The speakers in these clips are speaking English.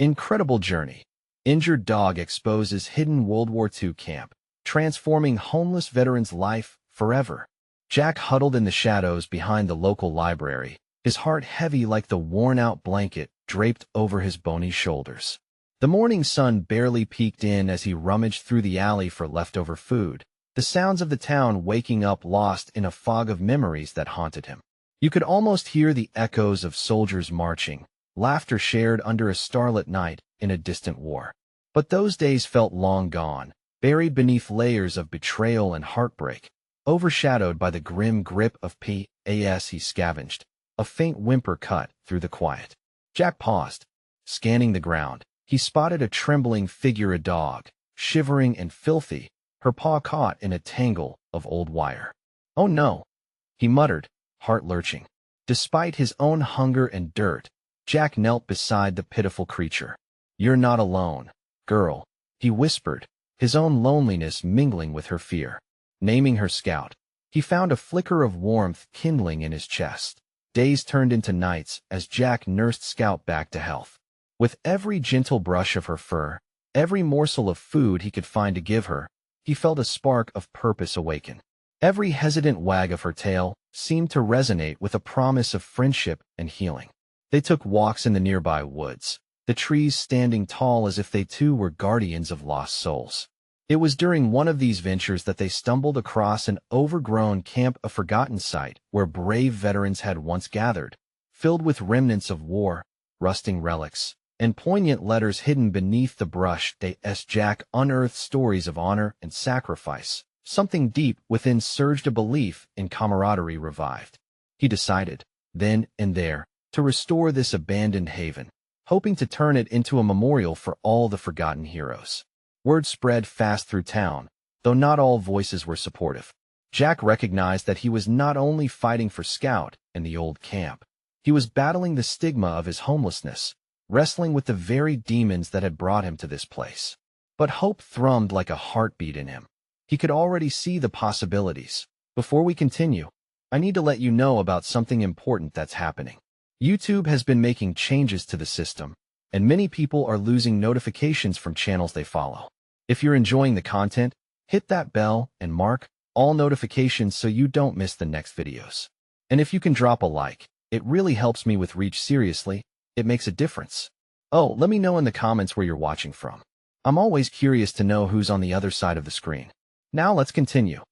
Incredible journey. Injured dog exposes hidden World War II camp, transforming homeless veteran's life forever. Jack huddled in the shadows behind the local library, his heart heavy like the worn-out blanket draped over his bony shoulders. The morning sun barely peeked in as he rummaged through the alley for leftover food, the sounds of the town waking up lost in a fog of memories that haunted him. You could almost hear the echoes of soldiers marching, laughter shared under a starlit night in a distant war. But those days felt long gone, buried beneath layers of betrayal and heartbreak, overshadowed by the grim grip of PTSD he scavenged. A faint whimper cut through the quiet. Jack paused, scanning the ground. He spotted a trembling figure, a dog, shivering and filthy, her paw caught in a tangle of old wire. "Oh no," he muttered, heart lurching. Despite his own hunger and dirt, Jack knelt beside the pitiful creature. "You're not alone, girl," he whispered, his own loneliness mingling with her fear. Naming her Scout, he found a flicker of warmth kindling in his chest. Days turned into nights as Jack nursed Scout back to health. With every gentle brush of her fur, every morsel of food he could find to give her, he felt a spark of purpose awaken. Every hesitant wag of her tail seemed to resonate with a promise of friendship and healing. They took walks in the nearby woods, the trees standing tall as if they too were guardians of lost souls. It was during one of these ventures that they stumbled across an overgrown camp, a forgotten site where brave veterans had once gathered, filled with remnants of war, rusting relics, and poignant letters hidden beneath the brush. As Jack unearthed stories of honor and sacrifice, something deep within surged, a belief in camaraderie revived. He decided, then and there, to restore this abandoned haven, hoping to turn it into a memorial for all the forgotten heroes. Word spread fast through town, though not all voices were supportive. Jack recognized that he was not only fighting for Scout and the old camp. He was battling the stigma of his homelessness, wrestling with the very demons that had brought him to this place. But hope thrummed like a heartbeat in him. He could already see the possibilities. Before we continue, I need to let you know about something important that's happening. YouTube has been making changes to the system, and many people are losing notifications from channels they follow. If you're enjoying the content, hit that bell and mark all notifications so you don't miss the next videos. And if you can drop a like, it really helps me with reach. Seriously, it makes a difference. Oh, let me know in the comments where you're watching from. I'm always curious to know who's on the other side of the screen. Now let's continue.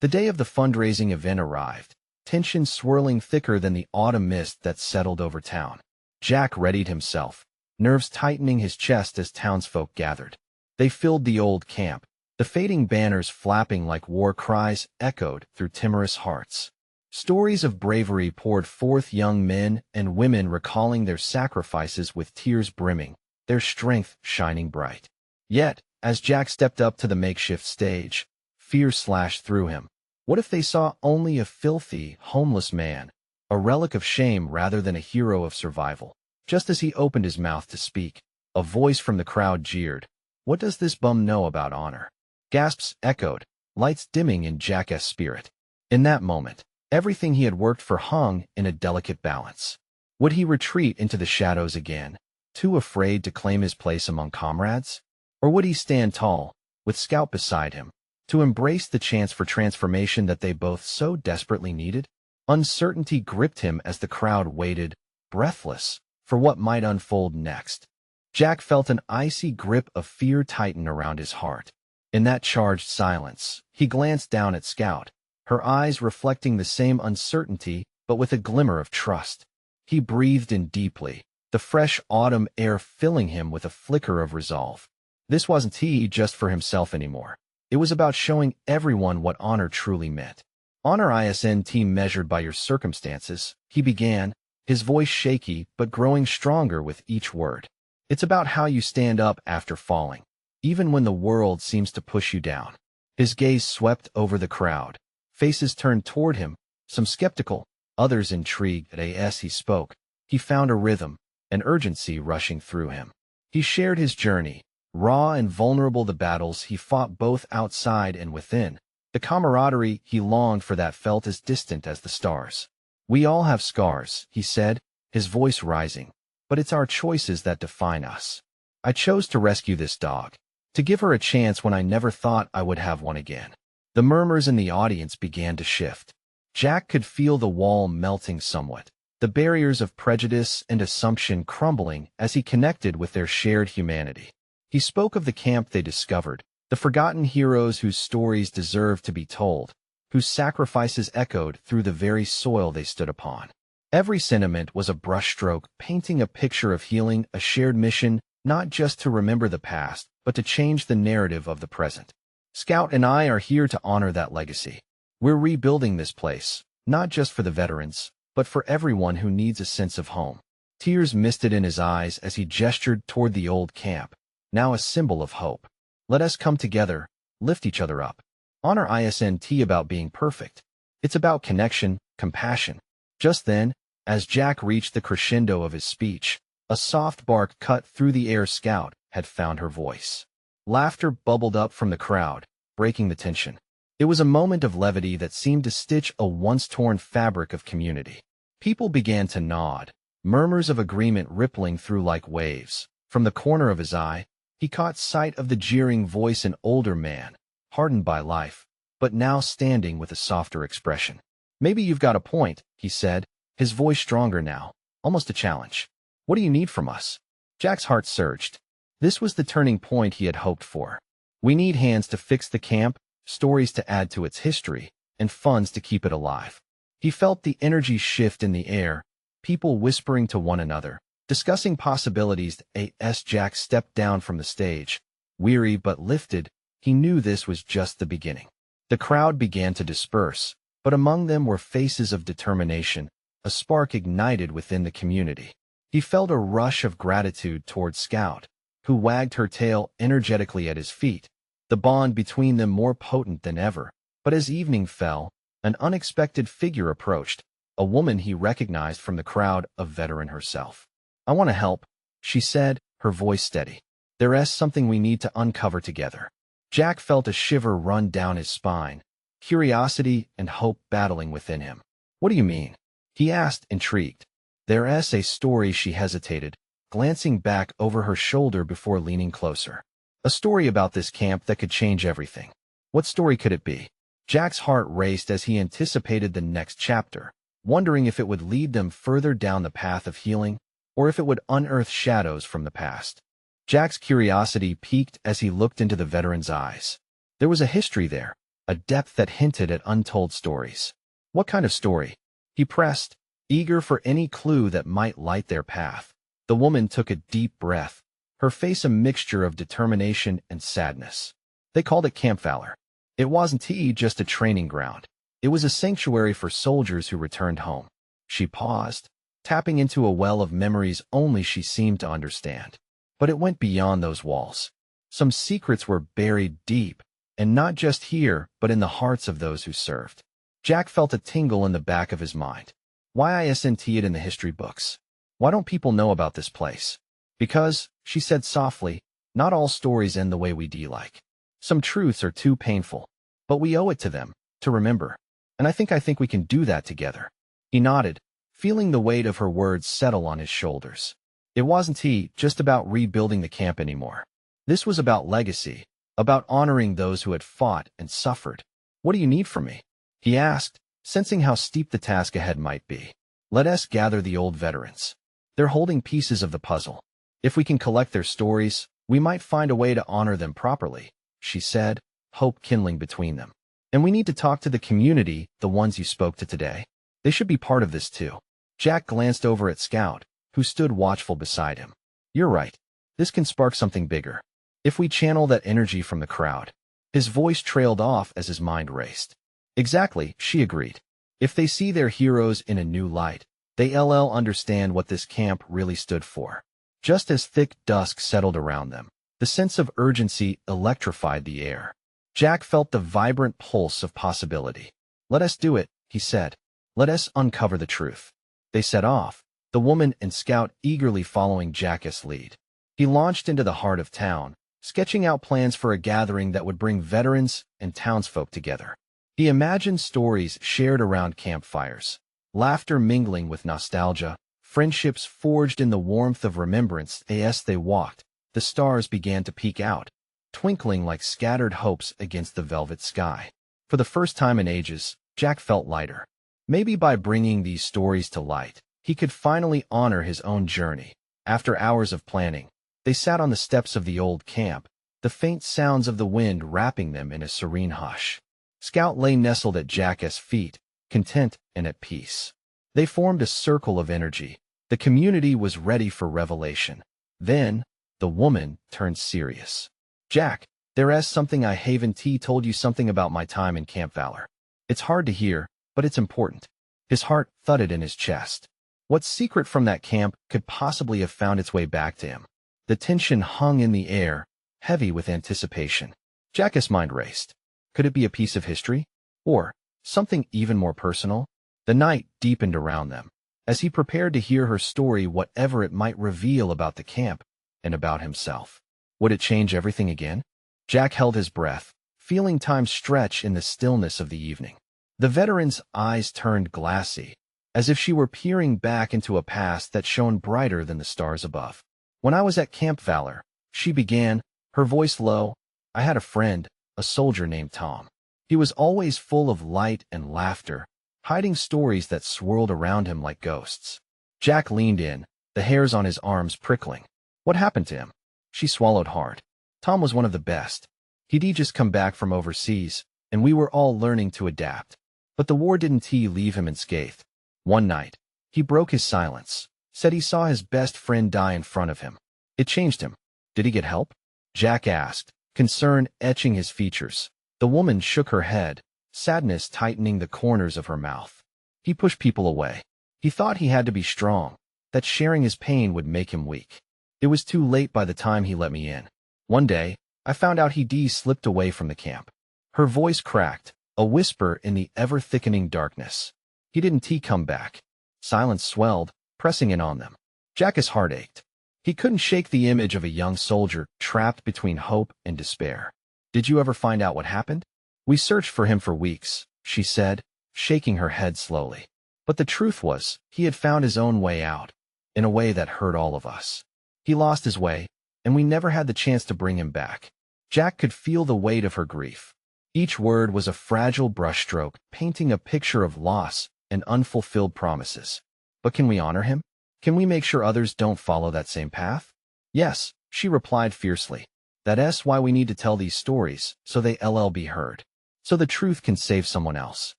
The day of the fundraising event arrived, tension swirling thicker than the autumn mist that settled over town. Jack readied himself, nerves tightening his chest as townsfolk gathered. They filled the old camp, the fading banners flapping like war cries echoed through timorous hearts. Stories of bravery poured forth, young men and women recalling their sacrifices with tears brimming, their strength shining bright. Yet, as Jack stepped up to the makeshift stage, fear slashed through him. What if they saw only a filthy, homeless man, a relic of shame rather than a hero of survival? Just as he opened his mouth to speak, a voice from the crowd jeered. "What does this bum know about honor?" Gasps echoed, lights dimming in Jack's spirit. In that moment, everything he had worked for hung in a delicate balance. Would he retreat into the shadows again, too afraid to claim his place among comrades? Or would he stand tall, with Scout beside him, to embrace the chance for transformation that they both so desperately needed? Uncertainty gripped him as the crowd waited, breathless, for what might unfold next. Jack felt an icy grip of fear tighten around his heart. In that charged silence, he glanced down at Scout, her eyes reflecting the same uncertainty but with a glimmer of trust. He breathed in deeply, the fresh autumn air filling him with a flicker of resolve. This wasn't just for himself anymore. It was about showing everyone what honor truly meant. "Honor isn't measured by your circumstances," he began, his voice shaky but growing stronger with each word. "It's about how you stand up after falling, even when the world seems to push you down." His gaze swept over the crowd. Faces turned toward him, some skeptical, others intrigued. As he spoke, he found a rhythm, an urgency rushing through him. He shared his journey, raw and vulnerable, the battles he fought both outside and within, the camaraderie he longed for that felt as distant as the stars. "We all have scars," he said, his voice rising, "but it's our choices that define us." I chose to rescue this dog, to give her a chance when I never thought I would have one again. The murmurs in the audience began to shift. Jack could feel the wall melting somewhat, the barriers of prejudice and assumption crumbling as he connected with their shared humanity. He spoke of the camp they discovered, the forgotten heroes whose stories deserved to be told, whose sacrifices echoed through the very soil they stood upon. Every sentiment was a brushstroke, painting a picture of healing, a shared mission, not just to remember the past, but to change the narrative of the present. Scout and I are here to honor that legacy. We're rebuilding this place, not just for the veterans, but for everyone who needs a sense of home. Tears misted in his eyes as he gestured toward the old camp, now a symbol of hope. Let us come together, lift each other up. Honor isn't about being perfect. It's about connection, compassion. Just then, as Jack reached the crescendo of his speech, a soft bark cut through the air. Scout had found her voice. Laughter bubbled up from the crowd, breaking the tension. It was a moment of levity that seemed to stitch a once-torn fabric of community. People began to nod, murmurs of agreement rippling through like waves. From the corner of his eye, he caught sight of the jeering voice, an older man, hardened by life, but now standing with a softer expression. "Maybe you've got a point," he said, his voice stronger now, almost a challenge. "What do you need from us?" Jack's heart surged. This was the turning point he had hoped for. "We need hands to fix the camp, stories to add to its history, and funds to keep it alive." He felt the energy shift in the air, people whispering to one another, discussing possibilities. As Jack stepped down from the stage, weary but lifted, he knew this was just the beginning. The crowd began to disperse, but among them were faces of determination, a spark ignited within the community. He felt a rush of gratitude toward Scout, who wagged her tail energetically at his feet, the bond between them more potent than ever. But as evening fell, an unexpected figure approached, a woman he recognized from the crowd, a veteran herself. "I want to help," she said, her voice steady. "There's something we need to uncover together." Jack felt a shiver run down his spine, curiosity and hope battling within him. "What do you mean?" he asked, intrigued. "There's a story." She hesitated, glancing back over her shoulder before leaning closer. "A story about this camp that could change everything." What story could it be? Jack's heart raced as he anticipated the next chapter, wondering if it would lead them further down the path of healing, or if it would unearth shadows from the past. Jack's curiosity piqued as he looked into the veteran's eyes. There was a history there, a depth that hinted at untold stories. What kind of story? He pressed, eager for any clue that might light their path. The woman took a deep breath, her face a mixture of determination and sadness. "They called it Camp Valor. It wasn't just a training ground. It was a sanctuary for soldiers who returned home." She paused, tapping into a well of memories only she seemed to understand. But it went beyond those walls. Some secrets were buried deep, and not just here, but in the hearts of those who served. Jack felt a tingle in the back of his mind. Why isn't it in the history books? Why don't people know about this place? "Because," she said softly, "not all stories end the way we like. Some truths are too painful, but we owe it to them to remember. And I think we can do that together." He nodded, feeling the weight of her words settle on his shoulders. It wasn't just about rebuilding the camp anymore. This was about legacy, about honoring those who had fought and suffered. "What do you need from me?" he asked, sensing how steep the task ahead might be. "Let us gather the old veterans. They're holding pieces of the puzzle. If we can collect their stories, we might find a way to honor them properly," she said, hope kindling between them. "And we need to talk to the community, the ones you spoke to today. They should be part of this too." Jack glanced over at Scout, who stood watchful beside him. "You're right. This can spark something bigger. If we channel that energy from the crowd." His voice trailed off as his mind raced. "Exactly," she agreed. "If they see their heroes in a new light, they'll understand what this camp really stood for." Just as thick dusk settled around them, the sense of urgency electrified the air. Jack felt the vibrant pulse of possibility. "Let us do it," he said. "Let us uncover the truth." They set off, the woman and Scout eagerly following Jack's lead. He launched into the heart of town, sketching out plans for a gathering that would bring veterans and townsfolk together. He imagined stories shared around campfires, laughter mingling with nostalgia, friendships forged in the warmth of remembrance. As they walked, The stars began to peek out, twinkling like scattered hopes against the velvet sky. For the first time in ages, Jack felt lighter. Maybe by bringing these stories to light, he could finally honor his own journey. After hours of planning, they sat on the steps of the old camp, the faint sounds of the wind wrapping them in a serene hush. Scout lay nestled at Jack's feet, content and at peace. They formed a circle of energy. The community was ready for revelation. Then, the woman turned serious. "Jack, there's something I haven't told you something about my time in Camp Valor. It's hard to hear, but it's important." His heart thudded in his chest. What secret from that camp could possibly have found its way back to him? The tension hung in the air, heavy with anticipation. Jack's mind raced. Could it be a piece of history? Or something even more personal? The night deepened around them. As he prepared to hear her story, whatever it might reveal about the camp and about himself. Would it change everything again? Jack held his breath, feeling time stretch in the stillness of the evening. The veteran's eyes turned glassy, as if she were peering back into a past that shone brighter than the stars above. "When I was at Camp Valor," she began, her voice low, "I had a friend, a soldier named Tom. He was always full of light and laughter, hiding stories that swirled around him like ghosts." Jack leaned in, the hairs on his arms prickling. "What happened to him?" She swallowed hard. "Tom was one of the best. He'd just come back from overseas, and we were all learning to adapt. But the war didn't leave him unscathed. One night, he broke his silence, said he saw his best friend die in front of him. It changed him. Did he get help?" Jack asked, concern etching his features. The woman shook her head, sadness tightening the corners of her mouth. "He pushed people away. He thought he had to be strong, that sharing his pain would make him weak. It was too late by the time he let me in. One day, I found out he'd slipped away from the camp." Her voice cracked, a whisper in the ever-thickening darkness. "He didn't come back." Silence swelled, pressing in on them. Jack's heart ached. He couldn't shake the image of a young soldier trapped between hope and despair. "Did you ever find out what happened?" "We searched for him for weeks," she said, shaking her head slowly. "But the truth was, he had found his own way out, in a way that hurt all of us. He lost his way, and we never had the chance to bring him back." Jack could feel the weight of her grief. Each word was a fragile brushstroke, painting a picture of loss and unfulfilled promises. "But can we honor him? Can we make sure others don't follow that same path?" "Yes," she replied fiercely. "That's why we need to tell these stories, so they'll be heard. So the truth can save someone else.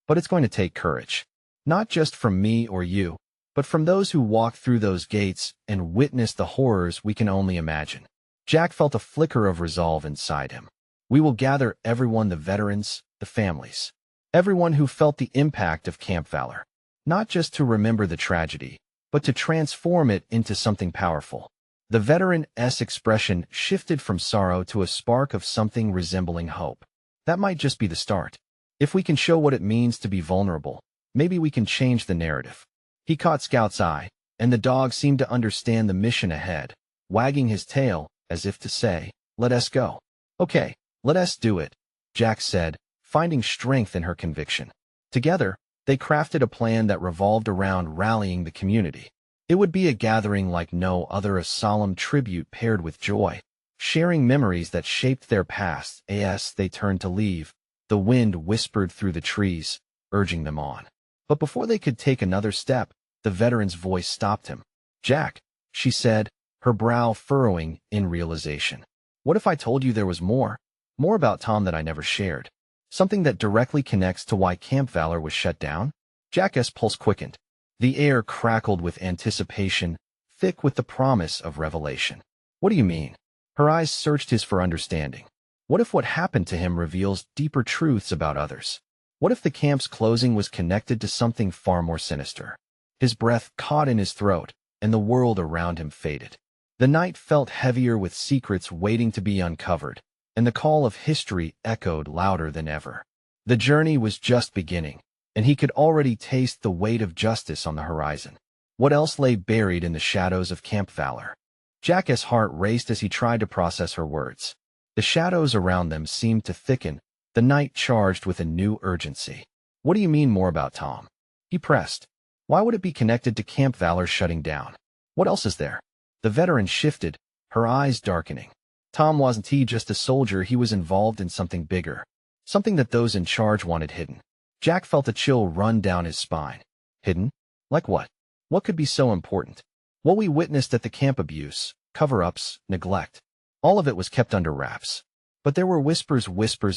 But it's going to take courage. Not just from me or you, but from those who walk through those gates and witness the horrors we can only imagine." Jack felt a flicker of resolve inside him. "We will gather everyone, the veterans, the families, everyone who felt the impact of Camp Valor, not just to remember the tragedy, but to transform it into something powerful." The veteran's expression shifted from sorrow to a spark of something resembling hope. "That might just be the start. If we can show what it means to be vulnerable, maybe we can change the narrative." He caught Scout's eye, and the dog seemed to understand the mission ahead, wagging his tail as if to say, "Let us go." "Okay, let us do it," Jack said, finding strength in her conviction. Together, they crafted a plan that revolved around rallying the community. It would be a gathering like no other, a solemn tribute paired with joy, sharing memories that shaped their past. As they turned to leave, the wind whispered through the trees, urging them on. But before they could take another step, the veteran's voice stopped him. "Jack," she said, her brow furrowing in realization. "What if I told you there was more? More about Tom that I never shared? Something that directly connects to why Camp Valor was shut down?" Jack's pulse quickened. The air crackled with anticipation, thick with the promise of revelation. "What do you mean?" Her eyes searched his for understanding. "What if what happened to him reveals deeper truths about others? What if the camp's closing was connected to something far more sinister?" His breath caught in his throat, and the world around him faded. The night felt heavier with secrets waiting to be uncovered, and the call of history echoed louder than ever. The journey was just beginning, and he could already taste the weight of justice on the horizon. What else lay buried in the shadows of Camp Valor? Jack's heart raced as he tried to process her words. The shadows around them seemed to thicken, the night charged with a new urgency. "What do you mean more about Tom?" he pressed. "Why would it be connected to Camp Valor shutting down? What else is there?" The veteran shifted, her eyes darkening. Tom wasn't just a soldier, he was involved in something bigger. Something that those in charge wanted hidden. Jack felt a chill run down his spine. Hidden? Like what? What could be so important? What we witnessed at the camp: abuse, cover-ups, neglect. All of it was kept under wraps. But there were whispers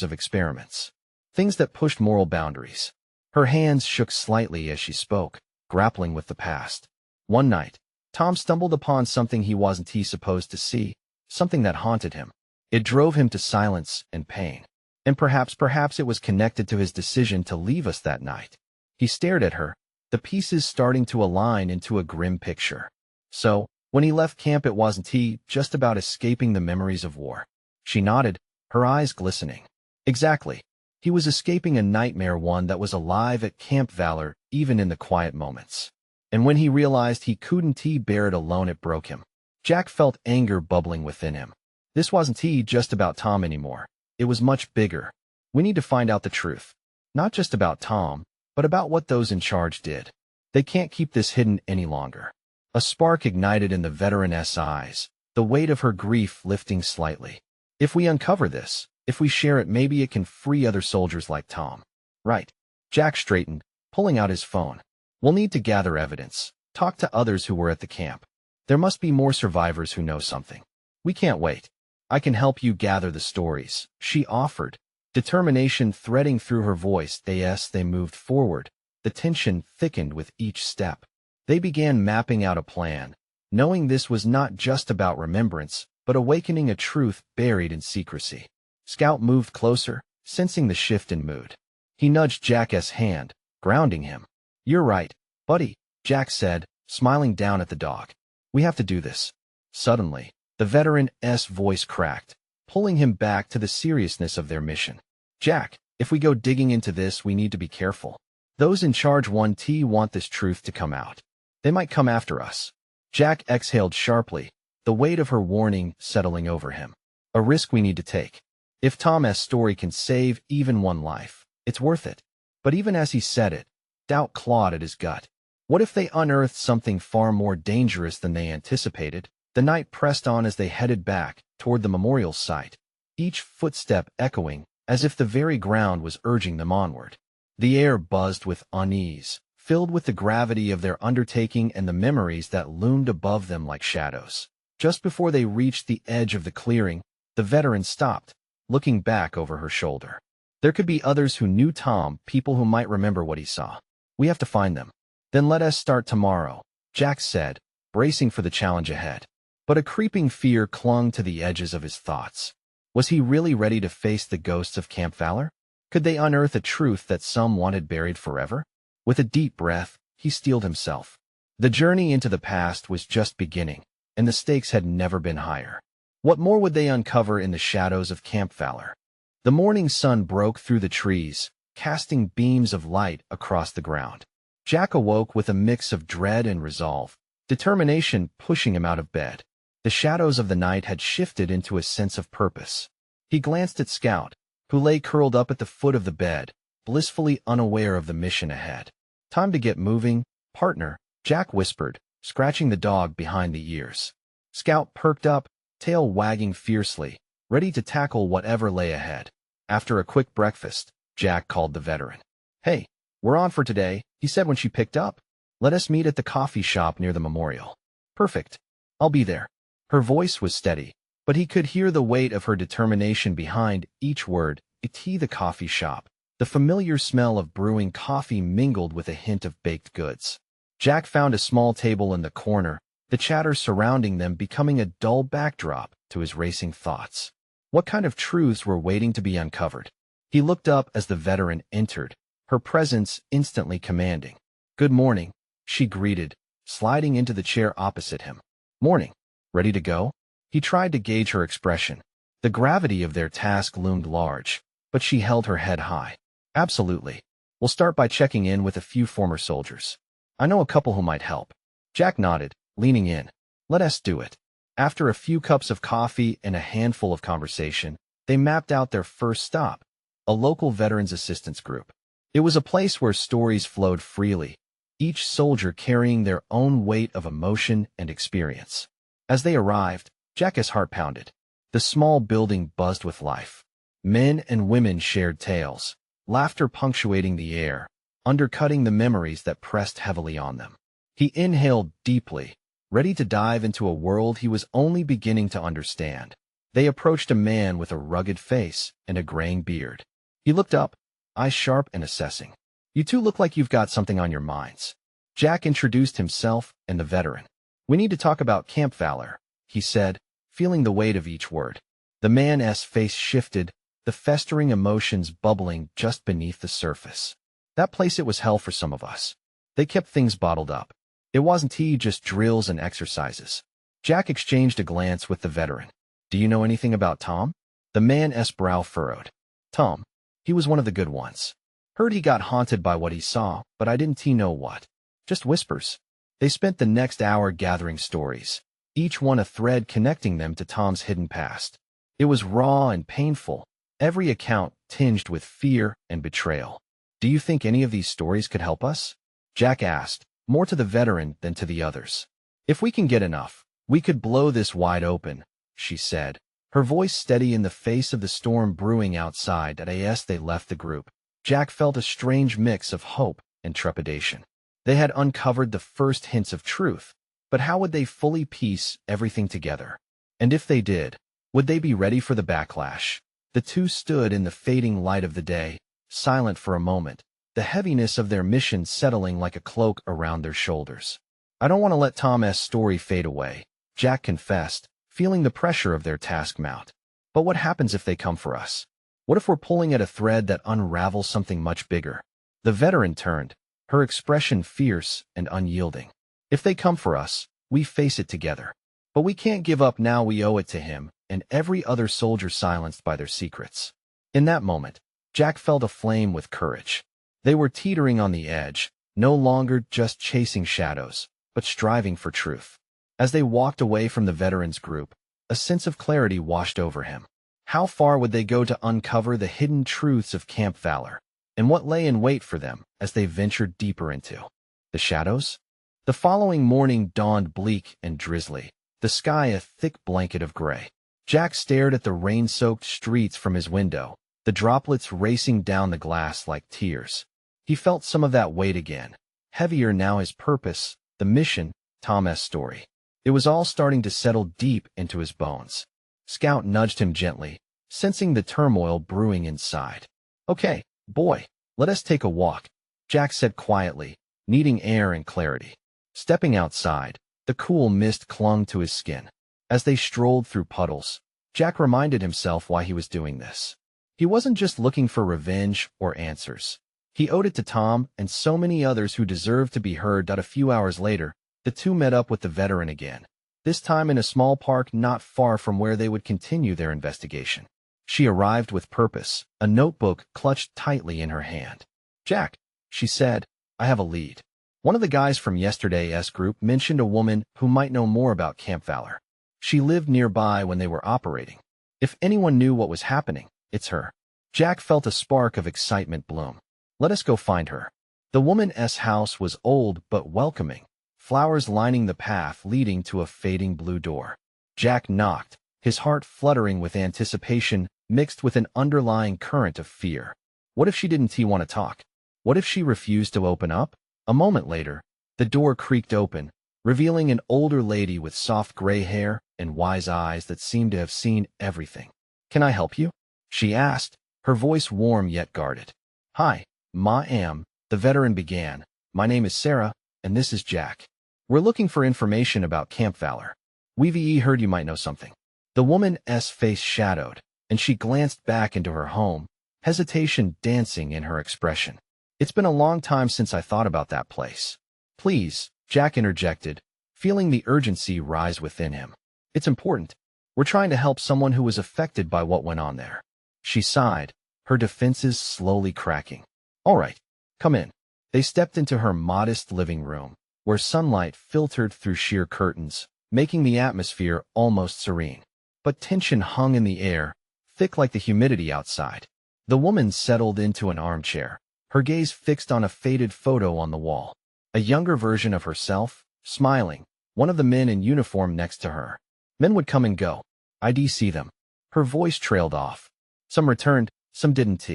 of experiments. Things that pushed moral boundaries. Her hands shook slightly as she spoke, grappling with the past. One night, Tom stumbled upon something he wasn't supposed to see, something that haunted him. It drove him to silence and pain. And perhaps it was connected to his decision to leave us that night. He stared at her, the pieces starting to align into a grim picture. So, when he left camp, it wasn't just about escaping the memories of war. She nodded, her eyes glistening. Exactly. He was escaping a nightmare, one that was alive at Camp Valor, even in the quiet moments. And when he realized he couldn't bear it alone, it broke him. Jack felt anger bubbling within him. This wasn't just about Tom anymore. It was much bigger. We need to find out the truth. Not just about Tom, but about what those in charge did. They can't keep this hidden any longer. A spark ignited in the veteraness' eyes, the weight of her grief lifting slightly. If we uncover this, if we share it, maybe it can free other soldiers like Tom. Right. Jack straightened, pulling out his phone. We'll need to gather evidence, talk to others who were at the camp. There must be more survivors who know something. We can't wait. I can help you gather the stories, she offered, determination threading through her voice. They moved forward. The tension thickened with each step. They began mapping out a plan, knowing this was not just about remembrance, but awakening a truth buried in secrecy. Scout moved closer, sensing the shift in mood. He nudged Jack's hand, grounding him. You're right, buddy, Jack said, smiling down at the dog. We have to do this. Suddenly, the veteran's voice cracked, pulling him back to the seriousness of their mission. Jack, if we go digging into this, we need to be careful. Those in charge want this truth to come out. They might come after us. Jack exhaled sharply, the weight of her warning settling over him. A risk we need to take. If Tom's story can save even one life, it's worth it. But even as he said it, doubt clawed at his gut. What if they unearthed something far more dangerous than they anticipated? The night pressed on as they headed back toward the memorial site, each footstep echoing as if the very ground was urging them onward. The air buzzed with unease, filled with the gravity of their undertaking and the memories that loomed above them like shadows. Just before they reached the edge of the clearing, the veteran stopped, looking back over her shoulder. There could be others who knew Tom, people who might remember what he saw. We have to find them. Then let us start tomorrow, Jack said, bracing for the challenge ahead. But a creeping fear clung to the edges of his thoughts. Was he really ready to face the ghosts of Camp Valor? Could they unearth a truth that some wanted buried forever? With a deep breath, he steeled himself. The journey into the past was just beginning, and the stakes had never been higher. What more would they uncover in the shadows of Camp Valor? The morning sun broke through the trees, casting beams of light across the ground. Jack awoke with a mix of dread and resolve, determination pushing him out of bed. The shadows of the night had shifted into a sense of purpose. He glanced at Scout, who lay curled up at the foot of the bed, blissfully unaware of the mission ahead. Time to get moving, partner, Jack whispered, scratching the dog behind the ears. Scout perked up, tail wagging fiercely, ready to tackle whatever lay ahead. After a quick breakfast, Jack called the veteran. Hey, we're on for today, he said when she picked up. Let us meet at the coffee shop near the memorial. Perfect. I'll be there. Her voice was steady, but he could hear the weight of her determination behind each word. The coffee shop. The familiar smell of brewing coffee mingled with a hint of baked goods. Jack found a small table in the corner, the chatter surrounding them becoming a dull backdrop to his racing thoughts. What kind of truths were waiting to be uncovered? He looked up as the veteran entered, her presence instantly commanding. Good morning, she greeted, sliding into the chair opposite him. Morning. Ready to go? He tried to gauge her expression. The gravity of their task loomed large, but she held her head high. Absolutely. We'll start by checking in with a few former soldiers. I know a couple who might help. Jack nodded, leaning in. Let us do it. After a few cups of coffee and a handful of conversation, they mapped out their first stop, a local veterans assistance group. It was a place where stories flowed freely, each soldier carrying their own weight of emotion and experience. As they arrived, Jack's heart pounded. The small building buzzed with life. Men and women shared tales, laughter punctuating the air, undercutting the memories that pressed heavily on them. He inhaled deeply, ready to dive into a world he was only beginning to understand. They approached a man with a rugged face and a graying beard. He looked up, eyes sharp and assessing. "You two look like you've got something on your minds." Jack introduced himself and the veteran. "We need to talk about Camp Valor," he said, feeling the weight of each word. The man's face shifted, the festering emotions bubbling just beneath the surface. "That place, it was hell for some of us. They kept things bottled up. It wasn't just drills and exercises." Jack exchanged a glance with the veteran. "Do you know anything about Tom?" The man's brow furrowed. "Tom? He was one of the good ones. Heard he got haunted by what he saw, but I didn't know what. Just whispers." They spent the next hour gathering stories, each one a thread connecting them to Tom's hidden past. It was raw and painful, every account tinged with fear and betrayal. "Do you think any of these stories could help us?" Jack asked, more to the veteran than to the others. "If we can get enough, we could blow this wide open," she said, her voice steady in the face of the storm brewing outside. As they left the group, Jack felt a strange mix of hope and trepidation. They had uncovered the first hints of truth, but how would they fully piece everything together? And if they did, would they be ready for the backlash? The two stood in the fading light of the day, silent for a moment, the heaviness of their mission settling like a cloak around their shoulders. "I don't want to let Tom's story fade away," Jack confessed, feeling the pressure of their task mount. "But what happens if they come for us? What if we're pulling at a thread that unravels something much bigger?" The veteran turned, her expression fierce and unyielding. "If they come for us, we face it together. But we can't give up now. We owe it to him and every other soldier silenced by their secrets." In that moment, Jack felt aflame with courage. They were teetering on the edge, no longer just chasing shadows, but striving for truth. As they walked away from the veterans' group, a sense of clarity washed over him. How far would they go to uncover the hidden truths of Camp Valor? And what lay in wait for them as they ventured deeper into the shadows? The following morning dawned bleak and drizzly, the sky a thick blanket of gray. Jack stared at the rain-soaked streets from his window, the droplets racing down the glass like tears. He felt some of that weight again, heavier now. His purpose, the mission, Tom's story. It was all starting to settle deep into his bones. Scout nudged him gently, sensing the turmoil brewing inside. "Okay, boy, let us take a walk," Jack said quietly, needing air and clarity. Stepping outside, the cool mist clung to his skin. As they strolled through puddles, Jack reminded himself why he was doing this. He wasn't just looking for revenge or answers. He owed it to Tom and so many others who deserved to be heard. A few hours later, the two met up with the veteran again, this time in a small park not far from where they would continue their investigation. She arrived with purpose, a notebook clutched tightly in her hand. "Jack," she said, "I have a lead. One of the guys from yesterday's group mentioned a woman who might know more about Camp Valor. She lived nearby when they were operating. If anyone knew what was happening, it's her." Jack felt a spark of excitement bloom. "Let us go find her." The woman's house was old but welcoming, flowers lining the path leading to a fading blue door. Jack knocked, his heart fluttering with anticipation mixed with an underlying current of fear. What if she didn't want to talk? What if she refused to open up? A moment later, the door creaked open, revealing an older lady with soft gray hair and wise eyes that seemed to have seen everything. "Can I help you?" she asked, her voice warm yet guarded. "Hi, ma'am," the veteran began. "My name is Sarah, and this is Jack. We're looking for information about Camp Valor. We've heard you might know something." The woman's face shadowed, and she glanced back into her home, hesitation dancing in her expression. "It's been a long time since I thought about that place." "Please," Jack interjected, feeling the urgency rise within him. "It's important. We're trying to help someone who was affected by what went on there." She sighed, her defenses slowly cracking. "All right, come in." They stepped into her modest living room, where sunlight filtered through sheer curtains, making the atmosphere almost serene. But tension hung in the air, thick like the humidity outside. The woman settled into an armchair, her gaze fixed on a faded photo on the wall. A younger version of herself, smiling, one of the men in uniform next to her. Men would come and go. I'd see them. Her voice trailed off. Some returned, some didn't.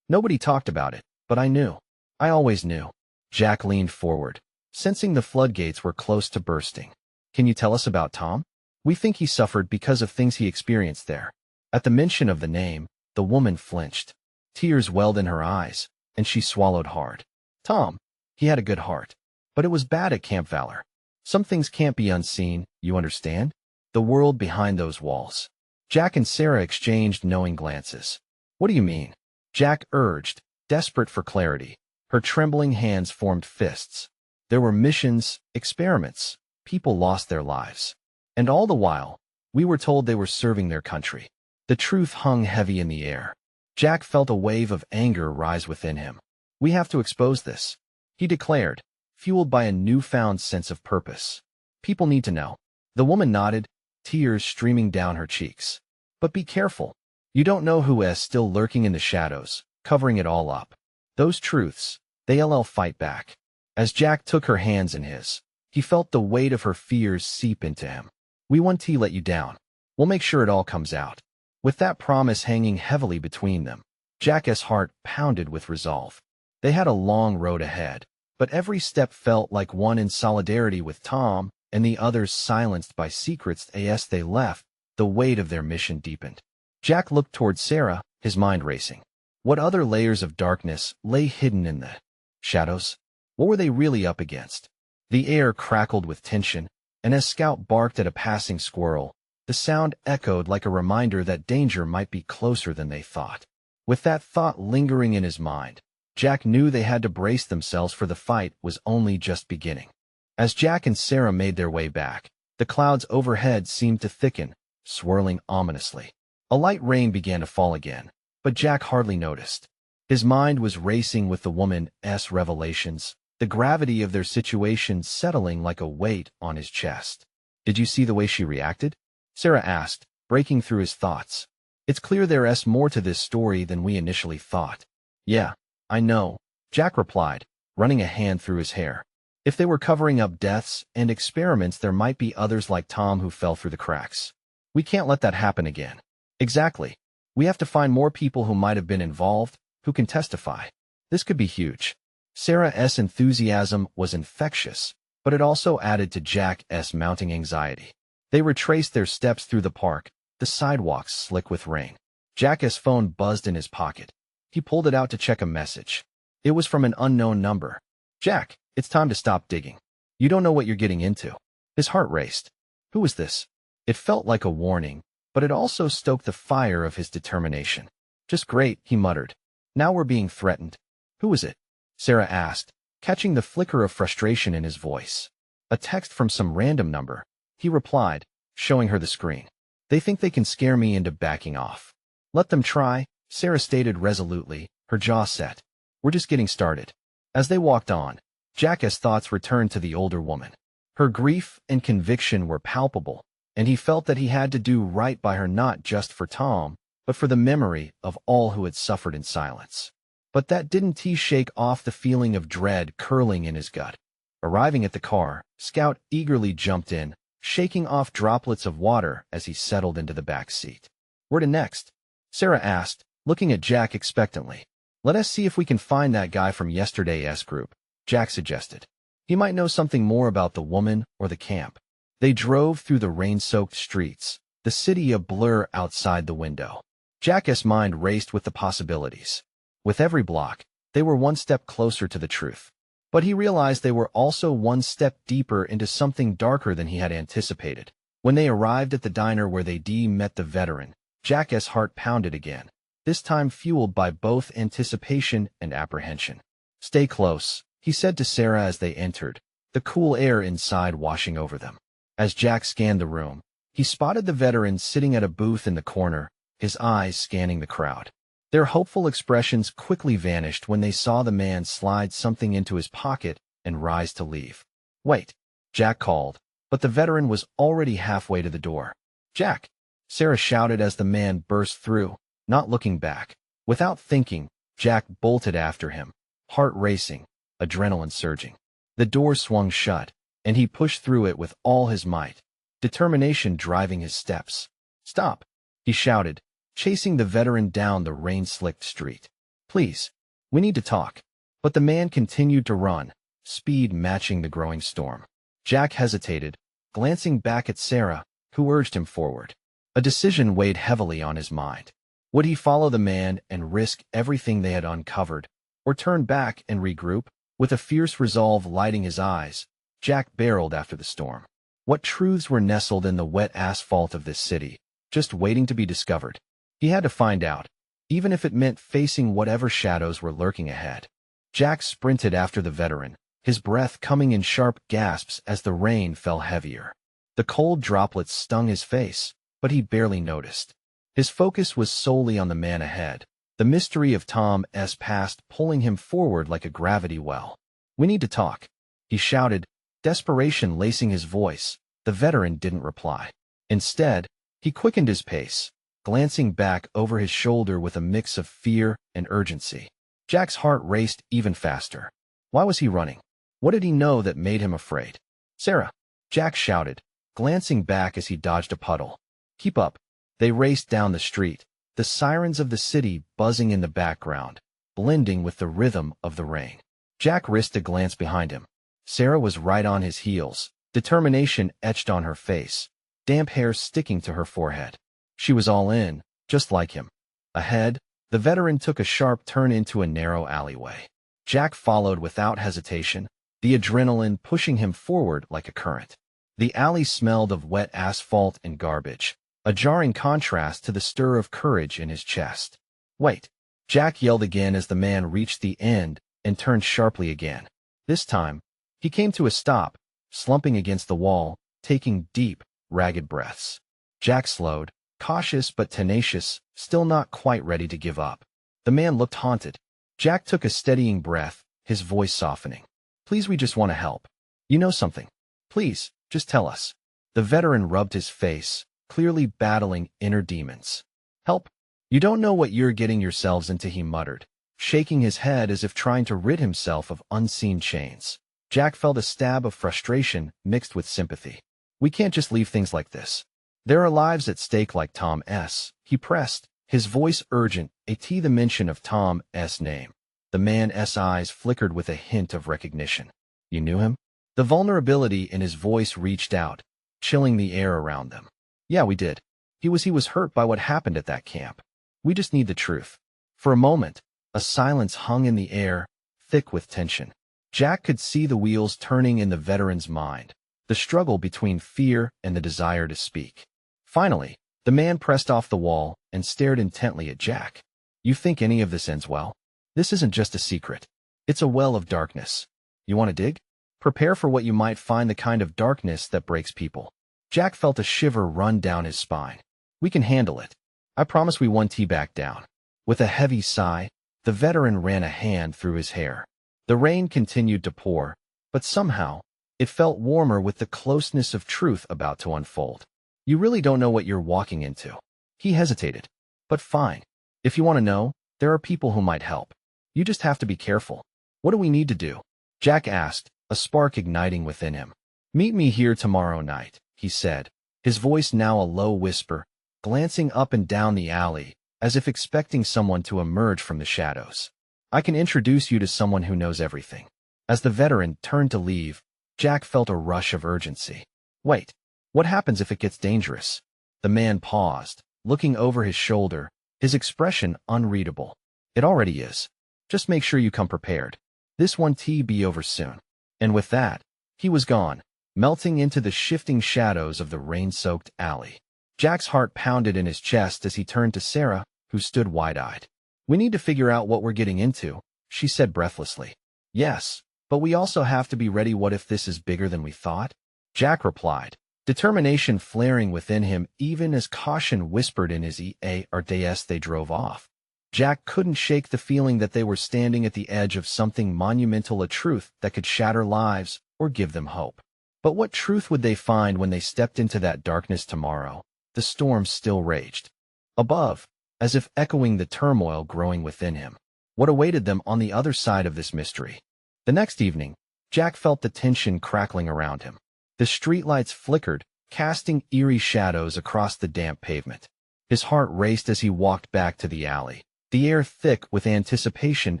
Nobody talked about it, but I knew. I always knew. Jack leaned forward, sensing the floodgates were close to bursting. Can you tell us about Tom? We think he suffered because of things he experienced there. At the mention of the name, the woman flinched. Tears welled in her eyes, and she swallowed hard. Tom, he had a good heart. But it was bad at Camp Valor. Some things can't be unseen, you understand? The world behind those walls. Jack and Sarah exchanged knowing glances. What do you mean? Jack urged, desperate for clarity. Her trembling hands formed fists. There were missions, experiments. People lost their lives. And all the while, we were told they were serving their country. The truth hung heavy in the air. Jack felt a wave of anger rise within him. We have to expose this, he declared, fueled by a newfound sense of purpose. People need to know. The woman nodded, tears streaming down her cheeks. But be careful. You don't know who is still lurking in the shadows, covering it all up. Those truths, they'll fight back. As Jack took her hands in his, he felt the weight of her fears seep into him. We won't let you down. We'll make sure it all comes out. With that promise hanging heavily between them, Jack's heart pounded with resolve. They had a long road ahead, but every step felt like one in solidarity with Tom and the others silenced by secrets as they left. The weight of their mission deepened. Jack looked toward Sarah, his mind racing. What other layers of darkness lay hidden in the shadows? What were they really up against? The air crackled with tension, and as Scout barked at a passing squirrel, the sound echoed like a reminder that danger might be closer than they thought. With that thought lingering in his mind, Jack knew they had to brace themselves, for the fight was only just beginning. As Jack and Sarah made their way back, the clouds overhead seemed to thicken, swirling ominously. A light rain began to fall again, but Jack hardly noticed. His mind was racing with the woman's revelations, the gravity of their situation settling like a weight on his chest. Did you see the way she reacted? Sarah asked, breaking through his thoughts. It's clear there's more to this story than we initially thought. Yeah, I know, Jack replied, running a hand through his hair. If they were covering up deaths and experiments, there might be others like Tom who fell through the cracks. We can't let that happen again. Exactly. We have to find more people who might have been involved, who can testify. This could be huge. Sarah's enthusiasm was infectious, but it also added to Jack's mounting anxiety. They retraced their steps through the park, the sidewalks slick with rain. Jack's phone buzzed in his pocket. He pulled it out to check a message. It was from an unknown number. Jack, it's time to stop digging. You don't know what you're getting into. His heart raced. Who was this? It felt like a warning, but it also stoked the fire of his determination. Just great, he muttered. Now we're being threatened. Who was it? Sarah asked, catching the flicker of frustration in his voice. A text from some random number, he replied, showing her the screen. They think they can scare me into backing off. Let them try, Sarah stated resolutely, her jaw set. We're just getting started. As they walked on, Jack's thoughts returned to the older woman. Her grief and conviction were palpable, and he felt that he had to do right by her, not just for Tom, but for the memory of all who had suffered in silence. But that didn't shake off the feeling of dread curling in his gut. Arriving at the car, Scout eagerly jumped in, shaking off droplets of water as he settled into the back seat. Where to next? Sarah asked, looking at Jack expectantly. Let us see if we can find that guy from yesterday's group, Jack suggested. He might know something more about the woman or the camp. They drove through the rain-soaked streets, the city a blur outside the window. Jack's mind raced with the possibilities. With every block, they were one step closer to the truth. But he realized they were also one step deeper into something darker than he had anticipated. When they arrived at the diner where they met the veteran, Jack's heart pounded again, this time fueled by both anticipation and apprehension. Stay close, he said to Sarah as they entered, the cool air inside washing over them. As Jack scanned the room, he spotted the veteran sitting at a booth in the corner, his eyes scanning the crowd. Their hopeful expressions quickly vanished when they saw the man slide something into his pocket and rise to leave. Wait, Jack called, but the veteran was already halfway to the door. Jack, Sarah shouted as the man burst through, not looking back. Without thinking, Jack bolted after him, heart racing, adrenaline surging. The door swung shut, and he pushed through it with all his might. determination driving his steps. "Stop!" he shouted, chasing the veteran down the rain-slicked street. "Please, we need to talk." But the man continued to run, speed matching the growing storm. Jack hesitated, glancing back at Sarah, who urged him forward. A decision weighed heavily on his mind. Would he follow the man and risk everything they had uncovered, or turn back and regroup? With a fierce resolve lighting his eyes, Jack barreled after the storm. What truths were nestled in the wet asphalt of this city, just waiting to be discovered? He had to find out, even if it meant facing whatever shadows were lurking ahead. Jack sprinted after the veteran, his breath coming in sharp gasps as the rain fell heavier. The cold droplets stung his face, but he barely noticed. His focus was solely on the man ahead, the mystery of Tom's past pulling him forward like a gravity well. "We need to talk," he shouted, desperation lacing his voice. The veteran didn't reply. Instead, he quickened his pace, glancing back over his shoulder with a mix of fear and urgency. Jack's heart raced even faster. Why was he running? What did he know that made him afraid? "Sarah!" Jack shouted, glancing back as he dodged a puddle. "Keep up." They raced down the street, the sirens of the city buzzing in the background, blending with the rhythm of the rain. Jack risked a glance behind him. Sarah was right on his heels, determination etched on her face, damp hair sticking to her forehead. She was all in, just like him. Ahead, the veteran took a sharp turn into a narrow alleyway. Jack followed without hesitation, the adrenaline pushing him forward like a current. The alley smelled of wet asphalt and garbage, a jarring contrast to the stir of courage in his chest. "Wait!" Jack yelled again as the man reached the end and turned sharply again. This time, he came to a stop, slumping against the wall, taking deep, ragged breaths. Jack slowed, cautious but tenacious, still not quite ready to give up. The man looked haunted. Jack took a steadying breath, his voice softening. "Please, we just want to help. You know something. Please, just tell us." The veteran rubbed his face, clearly battling inner demons. "Help? You don't know what you're getting yourselves into," he muttered, shaking his head as if trying to rid himself of unseen chains. Jack felt a stab of frustration mixed with sympathy. "We can't just leave things like this. There are lives at stake like Tom's," he pressed, his voice urgent, the mention of Tom's name. The man's eyes flickered with a hint of recognition. "You knew him?" The vulnerability in his voice reached out, chilling the air around them. "Yeah, we did. He was hurt by what happened at that camp. We just need the truth." For a moment, a silence hung in the air, thick with tension. Jack could see the wheels turning in the veteran's mind, the struggle between fear and the desire to speak. Finally, the man pressed off the wall and stared intently at Jack. "You think any of this ends well? This isn't just a secret. It's a well of darkness. You want to dig? Prepare for what you might find, the kind of darkness that breaks people." Jack felt a shiver run down his spine. "We can handle it. I promise we won't back down." With a heavy sigh, the veteran ran a hand through his hair. The rain continued to pour, but somehow, it felt warmer with the closeness of truth about to unfold. "You really don't know what you're walking into." He hesitated. "But fine. If you want to know, there are people who might help. You just have to be careful." "What do we need to do?" Jack asked, a spark igniting within him. "Meet me here tomorrow night," he said, his voice now a low whisper, glancing up and down the alley, as if expecting someone to emerge from the shadows. "I can introduce you to someone who knows everything." As the veteran turned to leave, Jack felt a rush of urgency. "Wait, what happens if it gets dangerous?" The man paused, looking over his shoulder, his expression unreadable. "It already is. Just make sure you come prepared. This won't be over soon." And with that, he was gone, melting into the shifting shadows of the rain-soaked alley. Jack's heart pounded in his chest as he turned to Sarah, who stood wide-eyed. "We need to figure out what we're getting into," she said breathlessly. "Yes, but we also have to be ready. What if this is bigger than we thought?" Jack replied, determination flaring within him even as caution whispered in his ears. They drove off. Jack couldn't shake the feeling that they were standing at the edge of something monumental, a truth that could shatter lives or give them hope. But what truth would they find when they stepped into that darkness tomorrow? The storm still raged. Above, as if echoing the turmoil growing within him. What awaited them on the other side of this mystery? The next evening, Jack felt the tension crackling around him. The streetlights flickered, casting eerie shadows across the damp pavement. His heart raced as he walked back to the alley, the air thick with anticipation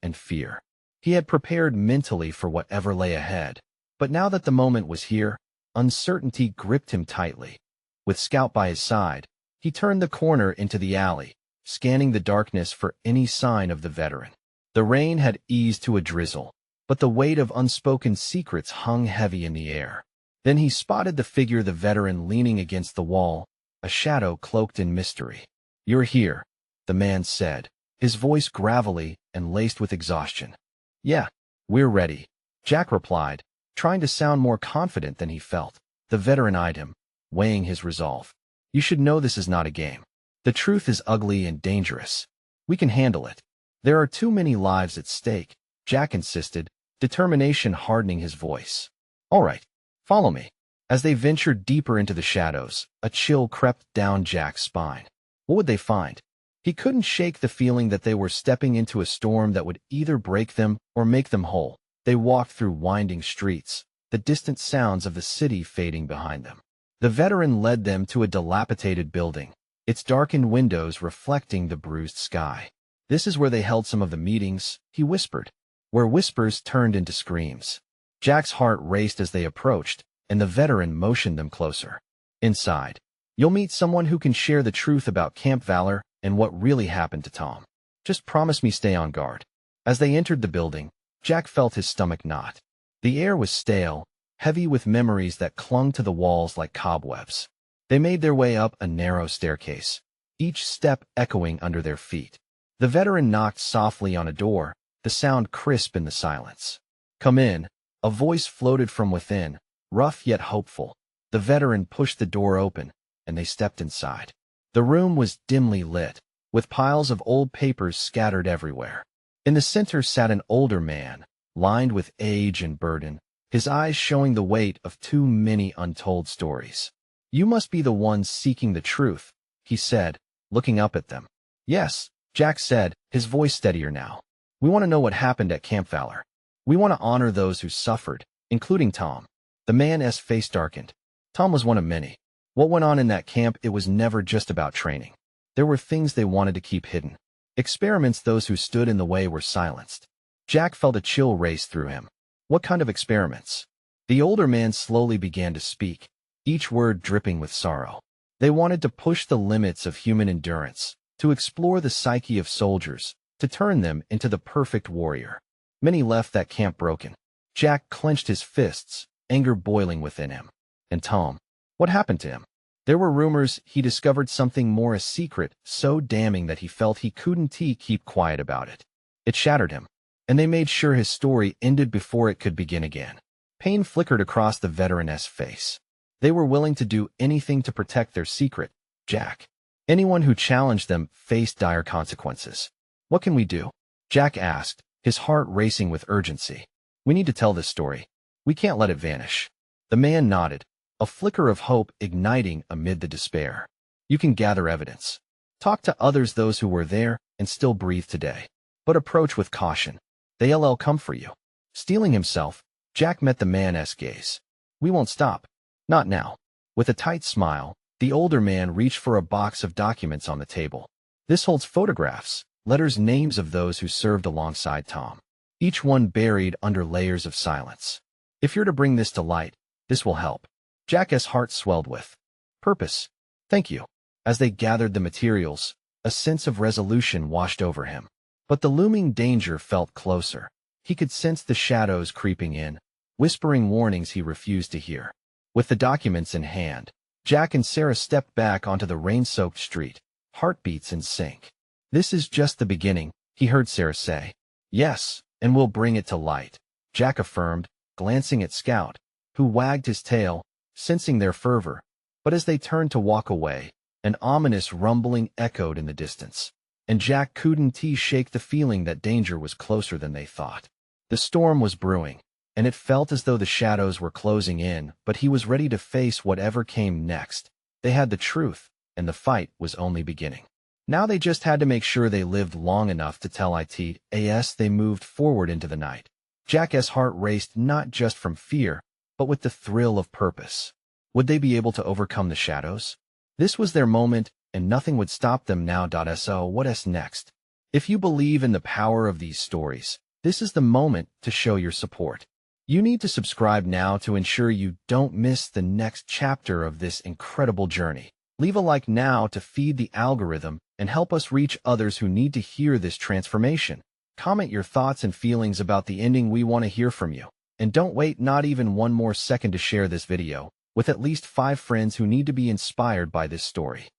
and fear. He had prepared mentally for whatever lay ahead, but now that the moment was here, uncertainty gripped him tightly. With Scout by his side, he turned the corner into the alley, scanning the darkness for any sign of the veteran. The rain had eased to a drizzle, but the weight of unspoken secrets hung heavy in the air. Then he spotted the figure of the veteran leaning against the wall, a shadow cloaked in mystery. "You're here," the man said, his voice gravelly and laced with exhaustion. "Yeah, we're ready," Jack replied, trying to sound more confident than he felt. The veteran eyed him, weighing his resolve. "You should know this is not a game. The truth is ugly and dangerous. We can handle it." "There are too many lives at stake," Jack insisted, determination hardening his voice. "All right, follow me." As they ventured deeper into the shadows, a chill crept down Jack's spine. What would they find? He couldn't shake the feeling that they were stepping into a storm that would either break them or make them whole. They walked through winding streets, the distant sounds of the city fading behind them. The veteran led them to a dilapidated building, its darkened windows reflecting the bruised sky. "This is where they held some of the meetings," he whispered, where whispers turned into screams. Jack's heart raced as they approached, and the veteran motioned them closer. "Inside, you'll meet someone who can share the truth about Camp Valor and what really happened to Tom. Just promise me stay on guard." As they entered the building, Jack felt his stomach knot. The air was stale, heavy with memories that clung to the walls like cobwebs. They made their way up a narrow staircase, each step echoing under their feet. The veteran knocked softly on a door, the sound crisp in the silence. "Come in," a voice floated from within, rough yet hopeful. The veteran pushed the door open, and they stepped inside. The room was dimly lit, with piles of old papers scattered everywhere. In the center sat an older man, lined with age and burden, his eyes showing the weight of too many untold stories. "You must be the ones seeking the truth," he said, looking up at them. "Yes," Jack said, his voice steadier now. "We want to know what happened at Camp Valor. We want to honor those who suffered, including Tom." The man's face darkened. Tom was one of many. What went on in that camp, it was never just about training. There were things they wanted to keep hidden. Experiments those who stood in the way were silenced. Jack felt a chill race through him. What kind of experiments? The older man slowly began to speak, each word dripping with sorrow. They wanted to push the limits of human endurance, to explore the psyche of soldiers, to turn them into the perfect warrior. Many left that camp broken. Jack clenched his fists, anger boiling within him. And Tom? What happened to him? There were rumors he discovered something more, a secret so damning that he felt he couldn't keep quiet about it. It shattered him, and they made sure his story ended before it could begin again. Pain flickered across the veteran's face. They were willing to do anything to protect their secret, Jack. Anyone who challenged them faced dire consequences. "What can we do?" Jack asked, his heart racing with urgency. "We need to tell this story. We can't let it vanish." The man nodded, a flicker of hope igniting amid the despair. "You can gather evidence. Talk to others, those who were there and still breathe today. But approach with caution. They'll come for you." Steeling himself, Jack met the man's gaze. "We won't stop. Not now." With a tight smile, the older man reached for a box of documents on the table. "This holds photographs, letters, names of those who served alongside Tom, each one buried under layers of silence. If you're to bring this to light, this will help." Jack's heart swelled with purpose. "Thank you." As they gathered the materials, a sense of resolution washed over him. But the looming danger felt closer. He could sense the shadows creeping in, whispering warnings he refused to hear. With the documents in hand, Jack and Sarah stepped back onto the rain-soaked street, heartbeats in sync. "This is just the beginning," he heard Sarah say. "Yes, and we'll bring it to light," Jack affirmed, glancing at Scout, who wagged his tail, sensing their fervor. But as they turned to walk away, an ominous rumbling echoed in the distance, and Jack couldn't shake the feeling that danger was closer than they thought. The storm was brewing, and it felt as though the shadows were closing in, but he was ready to face whatever came next. They had the truth, and the fight was only beginning. Now they just had to make sure they lived long enough to tell it. As they moved forward into the night, Jack's heart raced not just from fear, but with the thrill of purpose. Would they be able to overcome the shadows? This was their moment, and nothing would stop them now. So what's next? If you believe in the power of these stories, this is the moment to show your support. You need to subscribe now to ensure you don't miss the next chapter of this incredible journey. Leave a like now to feed the algorithm and help us reach others who need to hear this transformation. Comment your thoughts and feelings about the ending. We want to hear from you. And don't wait not even one more second to share this video with at least 5 friends who need to be inspired by this story.